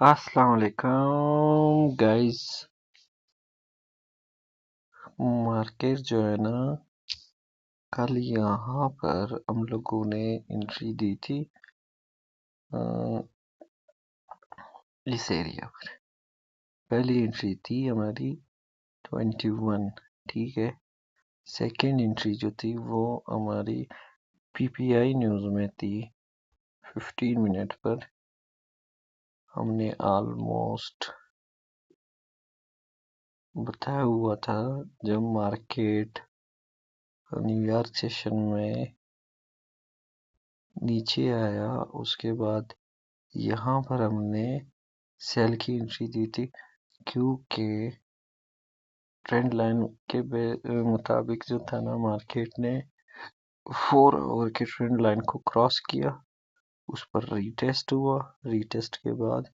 अस्सलाम वालेकुम guys. Market जो है ना, कल यहाँ पर हम लोगों ने एंट्री दी थी अ, इस एरिया पर। पहली एंट्री थी हमारी 21, ठीक है। सेकंड एंट्री जो थी वो हमारी पीपीआई न्यूज़ में थी 15 मिनट पर। हमने ऑलमोस्ट बताया हुआ था जब मार्केट न्यूयॉर्क सेशन में नीचे आया, उसके बाद यहाँ पर हमने सेल की एंट्री दी थी, क्योंकि ट्रेंड लाइन के मुताबिक जो था ना, मार्केट ने 4 आवर के ट्रेंड लाइन को क्रॉस किया, उस पर रीटेस्ट हुआ। रीटेस्ट के बाद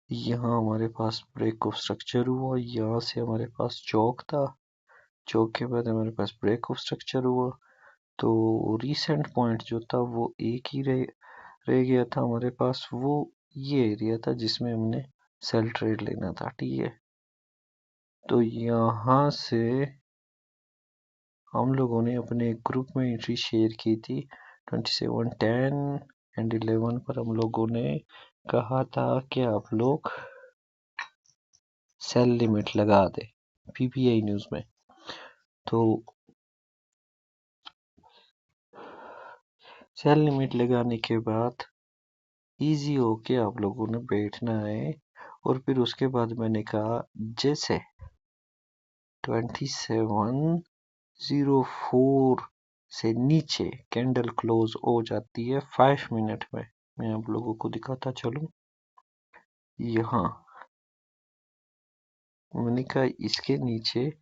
यहाँ हमारे पास ब्रेक ऑफ स्ट्रक्चर हुआ, यहाँ से हमारे पास चौक था, चौक के बाद हमारे पास ब्रेक ऑफ स्ट्रक्चर हुआ। तो रिसेंट पॉइंट जो था वो एक ही रह गया था हमारे पास, वो ये एरिया था जिसमें हमने सेल ट्रेड लेना था, ठीक है। तो यहाँ से हम लोगों ने अपने ग्रुप में एंट्री शेयर की थी 27, 10 एंड 11 पर। हम लोगों ने कहा था कि आप लोग सेल लिमिट लगा दे पीपीआई न्यूज़ में। तो सेल लिमिट लगाने के बाद इजी होके आप लोगों ने बैठना है। और फिर उसके बाद मैंने कहा जैसे 2704 से नीचे कैंडल क्लोज हो जाती है 5 मिनट में, मैं आप लोगों को दिखाता चलूं। यहाँ मैंने कहा इसके नीचे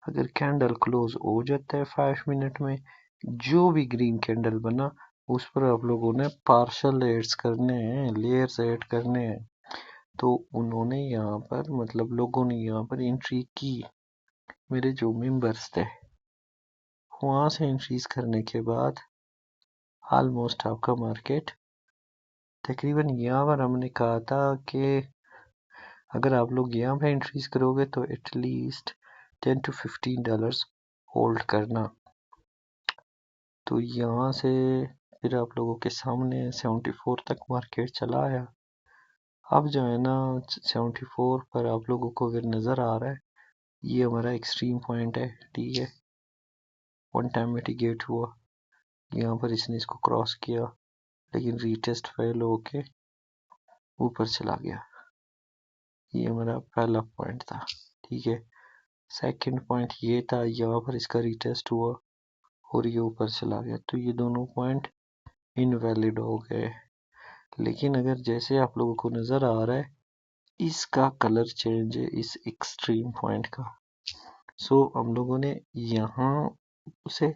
अगर कैंडल क्लोज हो जाता है 5 मिनट में, जो भी ग्रीन कैंडल बना उस पर आप लोगों ने पार्शल एड्स करने हैं, लेयर्स ऐड करने हैं। तो उन्होंने यहाँ पर, मतलब लोगों ने यहाँ पर एंट्री की, मेरे जो मेंबर्स थे। वहां से एंट्रीज करने के बाद ऑलमोस्ट आपका मार्केट तकरीबन, यहाँ पर हमने कहा था कि अगर आप लोग यहाँ पे एंट्रीज करोगे तो एटलीस्ट $10 to $15 होल्ड करना। तो यहाँ से फिर आप लोगों के सामने 74 तक मार्केट चला आया। अब जो है ना, 74 पर आप लोगों को अगर नज़र आ रहा है, ये हमारा एक्सट्रीम पॉइंट है, ठीक है। वन टाइम मिटिगेट हुआ, यहाँ पर इसने इसको क्रॉस किया, लेकिन रीटेस्ट फेल होके ऊपर चला गया। ये हमारा पहला पॉइंट था, ठीक है। सेकंड पॉइंट ये था, यहाँ पर इसका रीटेस्ट हुआ और ये ऊपर चला गया, तो ये दोनों पॉइंट इनवैलिड हो गए। लेकिन अगर जैसे आप लोगों को नज़र आ रहा है, इसका कलर चेंज है इस एक्सट्रीम पॉइंट का। सो हम लोगों ने यहाँ उसे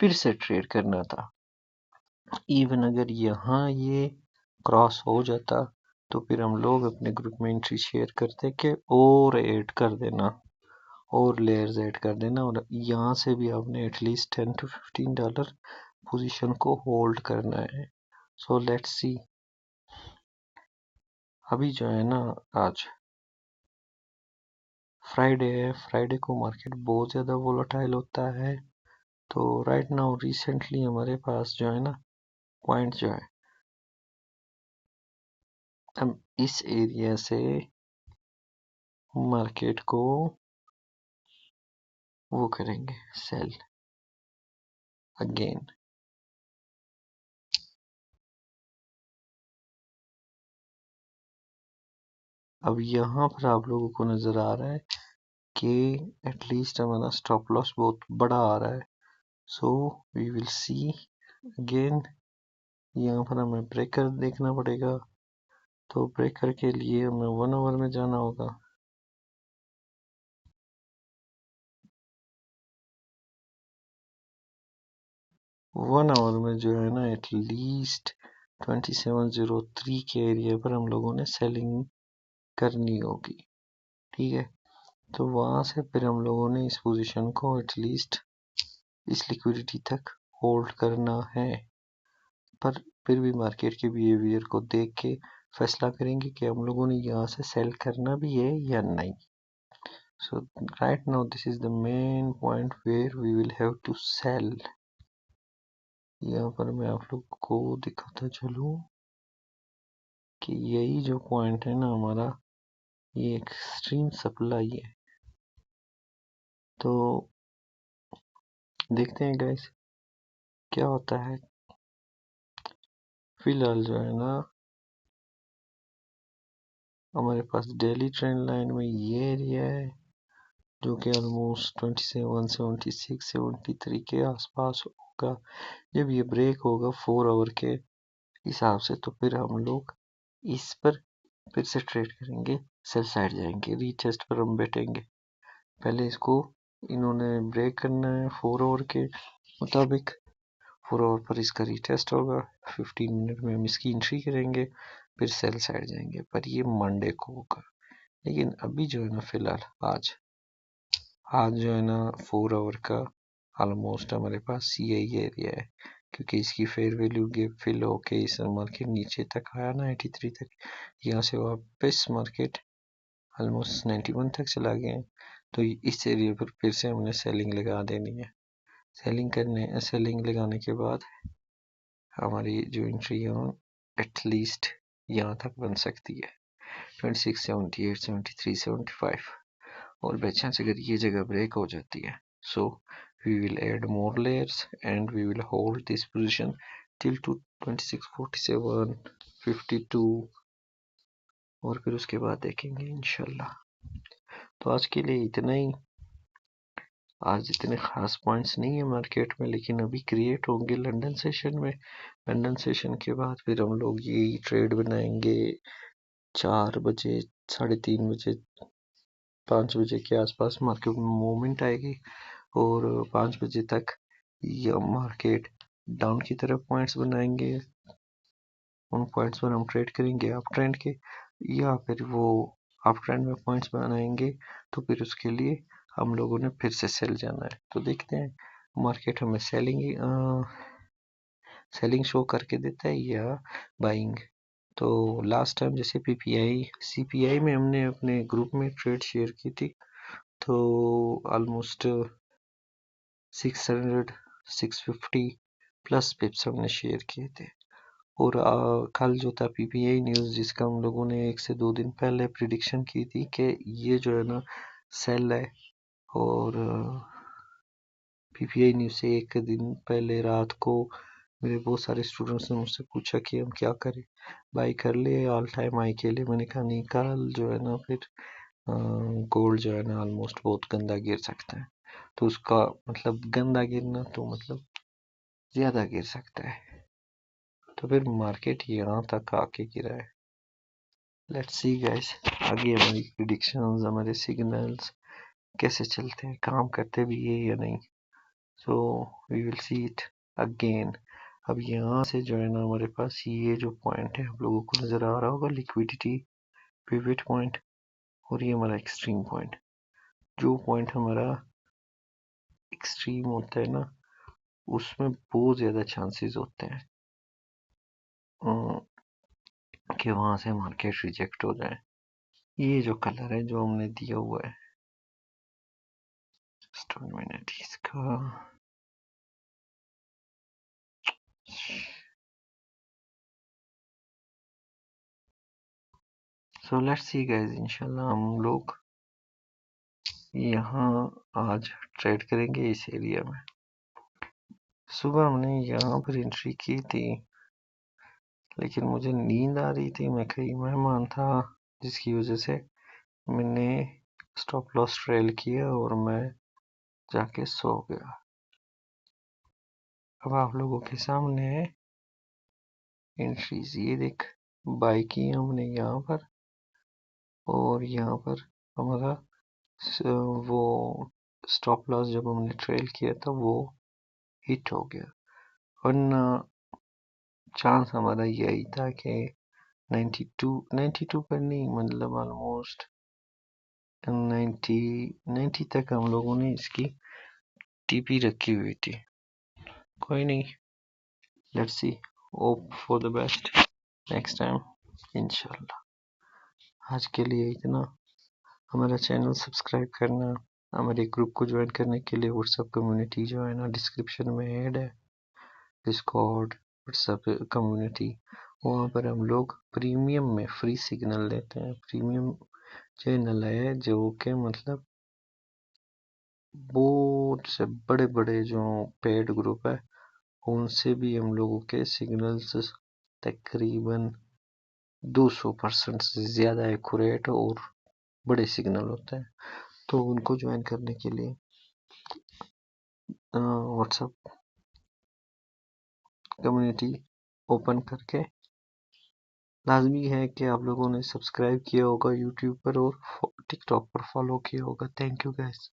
फिर से ट्रेड करना था। इवन अगर यहाँ ये क्रॉस हो जाता तो फिर हम लोग अपने ग्रुप में एंट्री शेयर करते कि और ऐड कर देना, और लेयर्स ऐड कर देना, और यहाँ से भी आपने एटलीस्ट $10 to $15 पोजीशन को होल्ड करना है। So let's see. अभी जो है ना, आज फ्राइडे है, फ्राइडे को मार्केट बहुत ज़्यादा वोलेटाइल होता है। तो राइट नाउ रिसेंटली हमारे पास जो है ना पॉइंट जो है, हम इस एरिया से मार्केट को वो करेंगे सेल अगेन। अब यहाँ पर आप लोगों को नज़र आ रहा है कि एटलीस्ट हमारा स्टॉप लॉस बहुत बड़ा आ रहा है। So we will see again. यहाँ पर हमें ब्रेकर देखना पड़ेगा, तो ब्रेकर के लिए हमें 1 आवर में जाना होगा। वन आवर में जो है ना, एटलीस्ट 2703 के एरिया पर हम लोगों ने सेलिंग करनी होगी, ठीक है। तो वहां से फिर हम लोगों ने इस पोजीशन को एटलीस्ट इस लिक्विडिटी तक होल्ड करना है। पर फिर भी मार्केट के बिहेवियर को देख के फैसला करेंगे कि हम लोगों ने यहाँ से सेल करना भी है या नहीं. So right now this is the main point where we will have to sell. यहाँ पर मैं आप लोग को दिखाता चलूँ कि यही जो पॉइंट है ना हमारा, ये एक्सट्रीम सप्लाई है. तो देखते हैं गाइस क्या होता है. फिलहाल जो है ना हमारे पास डेली ट्रेंड लाइन में ये एरिया है जो कि ऑलमोस्ट 27, 76, 73 के आसपास होगा. जब ये ब्रेक होगा 4 आवर के हिसाब से तो फिर हम लोग इस पर फिर से ट्रेड करेंगे, सेल साइड जाएंगे, रीटेस्ट पर हम बैठेंगे. पहले इसको इन्होंने ब्रेक करना है 4 आवर के मुताबिक. 4 आवर पर इसका रीटेस्ट होगा, 15 मिनट में हम इसकी एंट्री करेंगे, फिर सेल साइड जाएंगे. पर ये मंडे को होगा. लेकिन अभी जो है ना फिलहाल आज जो है ना 4 आवर का ऑलमोस्ट हमारे पास यही एरिया है, क्योंकि इसकी फेयर वैल्यू गैप फिल होके इस मार्केट नीचे तक आया ना 83 तक. यहाँ से वापस मार्केट ऑलमोस्ट 91 तक चला गया है. तो इस एरिया पर फिर से हमने सेलिंग लगा देनी है. सेलिंग लगाने के बाद हमारी जो एंट्री है एटलीस्ट यहाँ तक बन सकती है 26, 78, 73, 75. और बाई चांस अगर ये जगह ब्रेक हो जाती है, so we will add more layers and we will hold this position till to 26, 47, 52 और फिर उसके बाद देखेंगे इंशाल्लाह. तो आज के लिए इतना ही. आज इतने खास पॉइंट्स नहीं है मार्केट में, लेकिन अभी क्रिएट होंगे लंदन सेशन में. लंदन सेशन के बाद फिर हम लोग यही ट्रेड बनाएंगे 4 बजे, 3:30 बजे, 5 बजे के आसपास मार्केट में मूवमेंट आएगी और 5 बजे तक यह मार्केट डाउन की तरफ पॉइंट्स बनाएंगे. उन पॉइंट्स पर हम ट्रेड करेंगे अप ट्रेंड के, या फिर वो अप ट्रेंड में पॉइंट्स बनाएंगे तो फिर उसके लिए हम लोगों ने फिर से सेल जाना है. तो देखते हैं मार्केट हमें सेलिंग शो करके देता है या बाइंग. तो लास्ट टाइम जैसे पीपीआई सीपीआई में हमने अपने ग्रुप में ट्रेड शेयर की थी, तो ऑलमोस्ट 600 650 प्लस पिप्स हमने शेयर किए थे. और कल जो था पीपीआई न्यूज़, जिसका हम लोगों ने 1 से 2 दिन पहले प्रिडिक्शन की थी कि ये जो है ना सेल है. और पीपीआई न्यूज़ से 1 दिन पहले रात को मेरे बहुत सारे स्टूडेंट्स ने मुझसे पूछा कि हम क्या करें, बाई कर ले ऑल टाइम हाई के लिए. मैंने कहा नहीं, कल जो है ना फिर गोल्ड जो है ना ऑलमोस्ट बहुत गंदा गिर सकता है. तो उसका मतलब गंदा गिरना तो मतलब ज़्यादा गिर सकता है. तो फिर मार्केट यहाँ तक आके गिरा है. लेट्स सी गाइस आगे हमारी प्रिडिक्शंस, हमारे सिग्नल्स कैसे चलते हैं, काम करते भी है या नहीं. So we will see it again. अब यहाँ से जो है ना हमारे पास ये जो पॉइंट है आप लोगों को नज़र आ रहा होगा, लिक्विडिटी पिवट पॉइंट, और ये हमारा एक्सट्रीम पॉइंट. जो पॉइंट हमारा एक्सट्रीम होता है ना उसमें बहुत ज़्यादा चांसेस होते हैं कि वहाँ से मार्केट रिजेक्ट हो जाए. ये जो कलर है जो हमने दिया हुआ है, जस्ट 1 मिनट, इसका सो लेट्स सी गाइस, इंशाल्लाह हम लोग यहाँ आज ट्रेड करेंगे इस एरिया में. सुबह हमने यहाँ पर एंट्री की थी, लेकिन मुझे नींद आ रही थी, मैं कहीं मेहमान था, जिसकी वजह से मैंने स्टॉप लॉस ट्रेल किया और मैं जाके सो गया. अब आप लोगों के सामने है एंट्रीज. ये देख बाई की हमने यहाँ पर, और यहाँ पर हमारा वो स्टॉप लॉस जब हमने ट्रेल किया था वो हिट हो गया. वरना चांस हमारा यही था कि 92 पर नहीं, मतलब ऑलमोस्ट 90 तक हम लोगों ने इसकी टीपी रखी हुई थी. कोई नहीं, let's see, hope for the best next time. इंशाल्लाह। आज के लिए इतना। हमारा चैनल सब्सक्राइब करना, हमारे ग्रुप को ज्वाइन करने के लिए व्हाट्सएप कम्युनिटी जो है ना डिस्क्रिप्शन में ऐड है, डिस्कॉर्ड व्हाट्सएप कम्युनिटी। वहाँ पर हम लोग प्रीमियम में फ्री सिग्नल देते हैं। प्रीमियम चैनल है जो कि मतलब बहुत से बड़े बड़े जो पेड ग्रुप है उनसे भी हम लोगों के सिग्नल्स तकरीबन 200% से ज़्यादा एक्यूरेट और बड़े सिग्नल होते हैं। तो उनको ज्वाइन करने के लिए व्हाट्सएप कम्युनिटी ओपन करके लाजमी है कि आप लोगों ने सब्सक्राइब किया होगा यूट्यूब पर और टिकटॉक पर फॉलो किया होगा। Thank you guys.